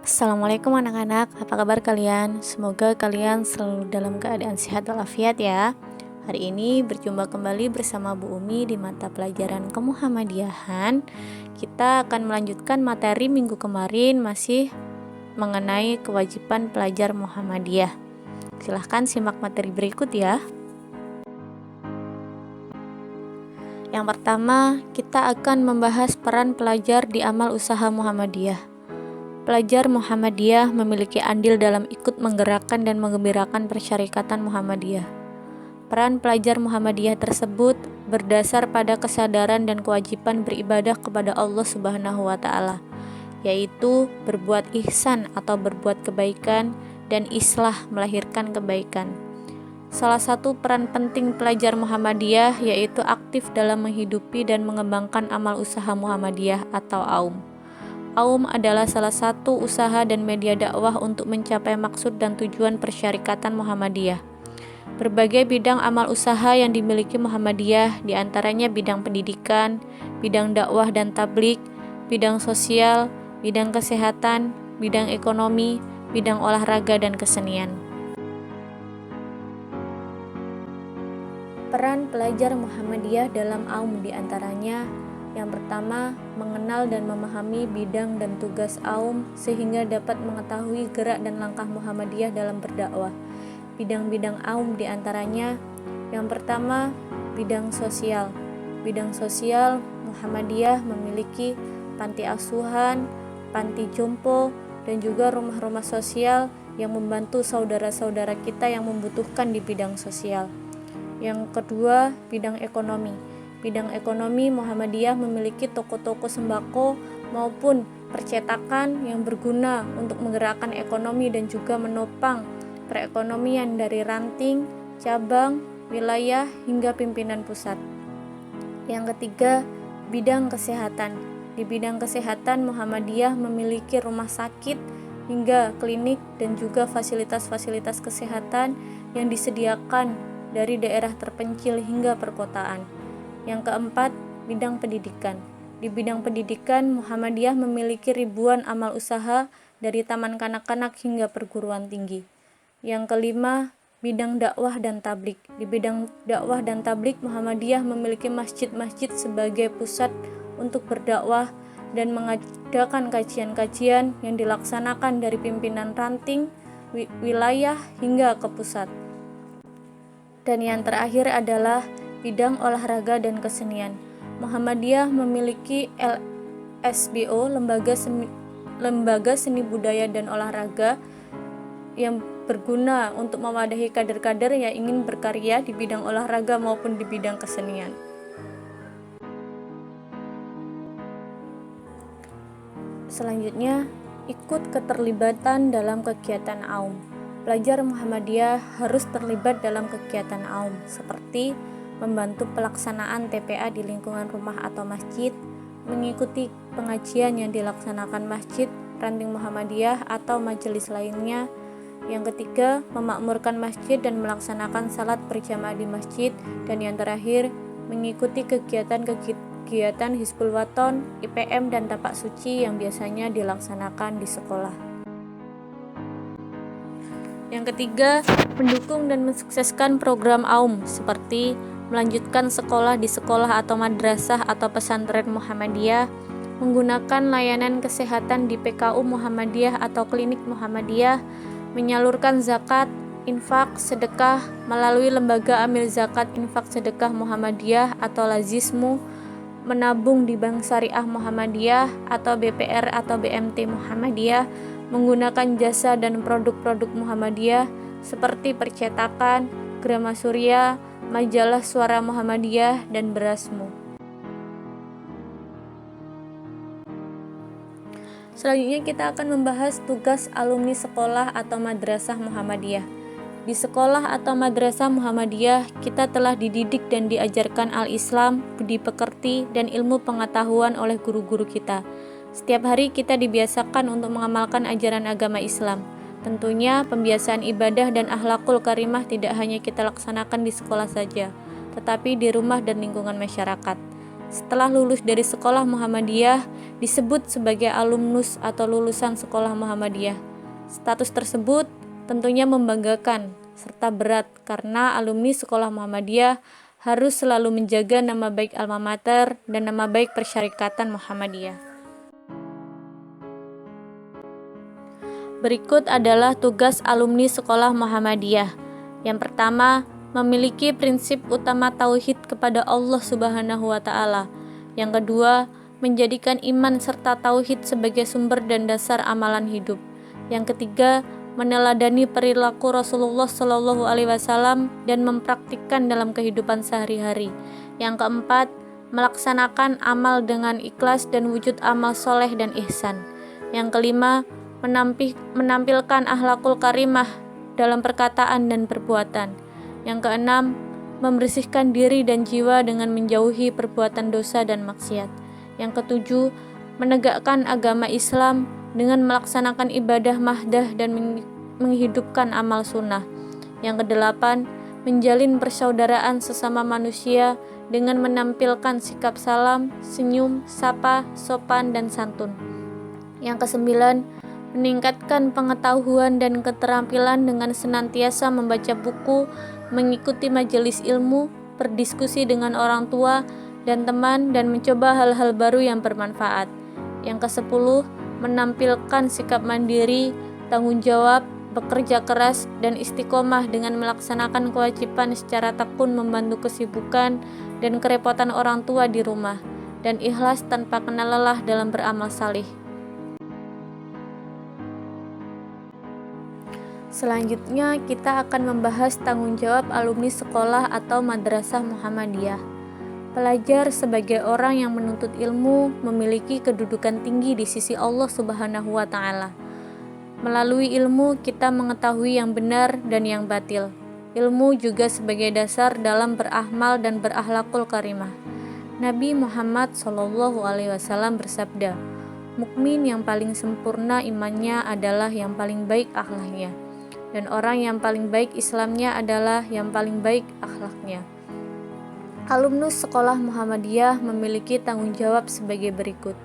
Assalamualaikum anak-anak, apa kabar kalian? Semoga kalian selalu dalam keadaan sehat walafiat ya. Hari ini berjumpa kembali bersama Bu Umi di mata pelajaran Kemuhammadiyahan. Kita akan melanjutkan materi minggu kemarin masih mengenai kewajiban pelajar Muhammadiyah. Silahkan simak materi berikut ya. Yang pertama, kita akan membahas peran pelajar di amal usaha Muhammadiyah. Pelajar Muhammadiyah memiliki andil dalam ikut menggerakkan dan menggembirakan persyarikatan Muhammadiyah. Peran pelajar Muhammadiyah tersebut berdasar pada kesadaran dan kewajiban beribadah kepada Allah Subhanahu wa Ta'ala, yaitu berbuat ihsan atau berbuat kebaikan dan islah melahirkan kebaikan. Salah satu peran penting pelajar Muhammadiyah yaitu aktif dalam menghidupi dan mengembangkan amal usaha Muhammadiyah atau AUM. AUM adalah salah satu usaha dan media dakwah untuk mencapai maksud dan tujuan persyarikatan Muhammadiyah. Berbagai bidang amal usaha yang dimiliki Muhammadiyah diantaranya bidang pendidikan, bidang dakwah dan tablik, bidang sosial, bidang kesehatan, bidang ekonomi, bidang olahraga dan kesenian. Peran pelajar Muhammadiyah dalam AUM diantaranya: yang pertama, mengenal dan memahami bidang dan tugas AUM sehingga dapat mengetahui gerak dan langkah Muhammadiyah dalam berdakwah. Bidang-bidang AUM diantaranya: yang pertama, bidang sosial. Bidang sosial, Muhammadiyah memiliki panti asuhan, panti jompo, dan juga rumah-rumah sosial yang membantu saudara-saudara kita yang membutuhkan di bidang sosial. Yang kedua, bidang ekonomi. Bidang ekonomi, Muhammadiyah memiliki toko-toko sembako maupun percetakan yang berguna untuk menggerakkan ekonomi dan juga menopang perekonomian dari ranting, cabang, wilayah, hingga pimpinan pusat. Yang ketiga, bidang kesehatan. Di bidang kesehatan, Muhammadiyah memiliki rumah sakit hingga klinik dan juga fasilitas-fasilitas kesehatan yang disediakan dari daerah terpencil hingga perkotaan. Yang keempat, bidang pendidikan. Di bidang pendidikan, Muhammadiyah memiliki ribuan amal usaha dari taman kanak-kanak hingga perguruan tinggi. Yang kelima, bidang dakwah dan tablik. Di bidang dakwah dan tablik, Muhammadiyah memiliki masjid-masjid sebagai pusat untuk berdakwah dan mengadakan kajian-kajian yang dilaksanakan dari pimpinan ranting, wilayah hingga ke pusat. Dan yang terakhir adalah bidang olahraga dan kesenian. Muhammadiyah memiliki LSBO, Lembaga Seni Budaya dan Olahraga, yang berguna untuk mewadahi kader-kader yang ingin berkarya di bidang olahraga maupun di bidang kesenian. Selanjutnya, ikut keterlibatan dalam kegiatan AUM. Pelajar Muhammadiyah harus terlibat dalam kegiatan AUM seperti membantu pelaksanaan TPA di lingkungan rumah atau masjid, mengikuti pengajian yang dilaksanakan masjid, ranting Muhammadiyah atau majelis lainnya. Yang ketiga, memakmurkan masjid dan melaksanakan salat berjamaah di masjid. Dan yang terakhir, mengikuti kegiatan Hizbul Waton, IPM dan tapak suci yang biasanya dilaksanakan di sekolah. Yang ketiga, mendukung dan mensukseskan program AUM seperti melanjutkan sekolah di sekolah atau madrasah atau pesantren Muhammadiyah, menggunakan layanan kesehatan di PKU Muhammadiyah atau klinik Muhammadiyah, menyalurkan zakat, infak, sedekah melalui lembaga amil zakat infak sedekah Muhammadiyah atau Lazismu, menabung di Bank Syariah Muhammadiyah atau BPR atau BMT Muhammadiyah, menggunakan jasa dan produk-produk Muhammadiyah seperti percetakan, Grama Surya, majalah Suara Muhammadiyah, dan Berasmu. Selanjutnya kita akan membahas tugas alumni sekolah atau madrasah Muhammadiyah. Di sekolah atau madrasah Muhammadiyah, kita telah dididik dan diajarkan al-Islam, budi pekerti, dan ilmu pengetahuan oleh guru-guru kita. Setiap hari kita dibiasakan untuk mengamalkan ajaran agama Islam. Tentunya pembiasaan ibadah dan akhlakul karimah tidak hanya kita laksanakan di sekolah saja, tetapi di rumah dan lingkungan masyarakat. setelah lulus dari sekolah Muhammadiyah disebut sebagai alumnus atau lulusan sekolah Muhammadiyah. Status tersebut tentunya membanggakan serta berat karena alumni sekolah Muhammadiyah harus selalu menjaga nama baik alma mater dan nama baik Persyarikatan Muhammadiyah. Berikut adalah tugas alumni sekolah Muhammadiyah. Yang pertama, memiliki prinsip utama tauhid kepada Allah Subhanahu wa taala. Yang kedua, menjadikan iman serta tauhid sebagai sumber dan dasar amalan hidup. Yang ketiga, meneladani perilaku Rasulullah Shallallahu alaihi wasallam dan mempraktikkan dalam kehidupan sehari-hari. Yang keempat, melaksanakan amal dengan ikhlas dan wujud amal soleh dan ihsan. Yang kelima, menampilkan akhlakul karimah dalam perkataan dan perbuatan. Yang keenam, membersihkan diri dan jiwa dengan menjauhi perbuatan dosa dan maksiat. Yang ketujuh, menegakkan agama Islam dengan melaksanakan ibadah mahdah dan menghidupkan amal sunnah. Yang kedelapan, menjalin persaudaraan sesama manusia dengan menampilkan sikap salam, senyum, sapa, sopan, dan santun. Yang kesembilan, meningkatkan pengetahuan dan keterampilan dengan senantiasa membaca buku, mengikuti majelis ilmu, berdiskusi dengan orang tua dan teman, dan mencoba hal-hal baru yang bermanfaat. Yang kesepuluh, menampilkan sikap mandiri, tanggung jawab, bekerja keras, dan istiqomah dengan melaksanakan kewajiban secara tekun membantu kesibukan dan kerepotan orang tua di rumah, dan ikhlas tanpa kenal lelah dalam beramal salih. Selanjutnya kita akan membahas tanggung jawab alumni sekolah atau madrasah Muhammadiyah. Pelajar sebagai orang yang menuntut ilmu memiliki kedudukan tinggi di sisi Allah Subhanahu wa taala. Melalui ilmu kita mengetahui yang benar dan yang batil. Ilmu juga sebagai dasar dalam beramal dan berakhlakul karimah. Nabi Muhammad SAW bersabda, "Mukmin yang paling sempurna imannya adalah yang paling baik akhlaknya, dan orang yang paling baik Islamnya adalah yang paling baik akhlaknya." Alumnus sekolah Muhammadiyah memiliki tanggung jawab sebagai berikut.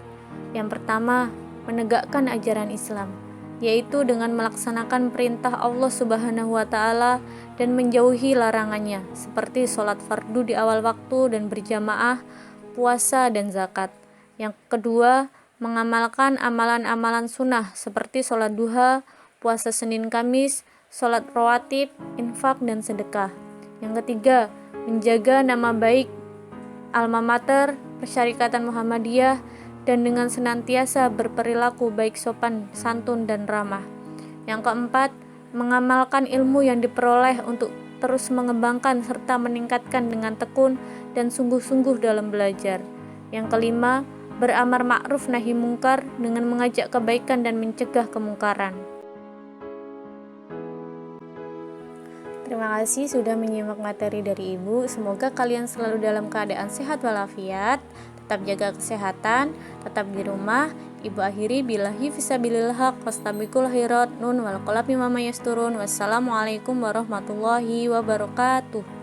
Yang pertama, menegakkan ajaran Islam, yaitu dengan melaksanakan perintah Allah Subhanahu wa taala dan menjauhi larangannya, seperti sholat fardu di awal waktu dan berjamaah, puasa dan zakat. Yang kedua, mengamalkan amalan-amalan sunnah seperti sholat duha, puasa Senin Kamis, sholat rawatib, infak, dan sedekah. Yang ketiga, menjaga nama baik alma mater, Persyarikatan Muhammadiyah, dan dengan senantiasa berperilaku baik sopan, santun, dan ramah. Yang keempat, mengamalkan ilmu yang diperoleh untuk terus mengembangkan serta meningkatkan dengan tekun dan sungguh-sungguh dalam belajar. Yang kelima, beramar ma'ruf nahi mungkar dengan mengajak kebaikan dan mencegah kemungkaran. Terima kasih sudah menyimak materi dari Ibu. Semoga kalian selalu dalam keadaan sehat walafiat, tetap jaga kesehatan, tetap di rumah. Ibu akhiri billahi fisabilil haq wastabiqul khairat nun wal qalami mama yasturun. Wassalamualaikum warahmatullahi wabarakatuh.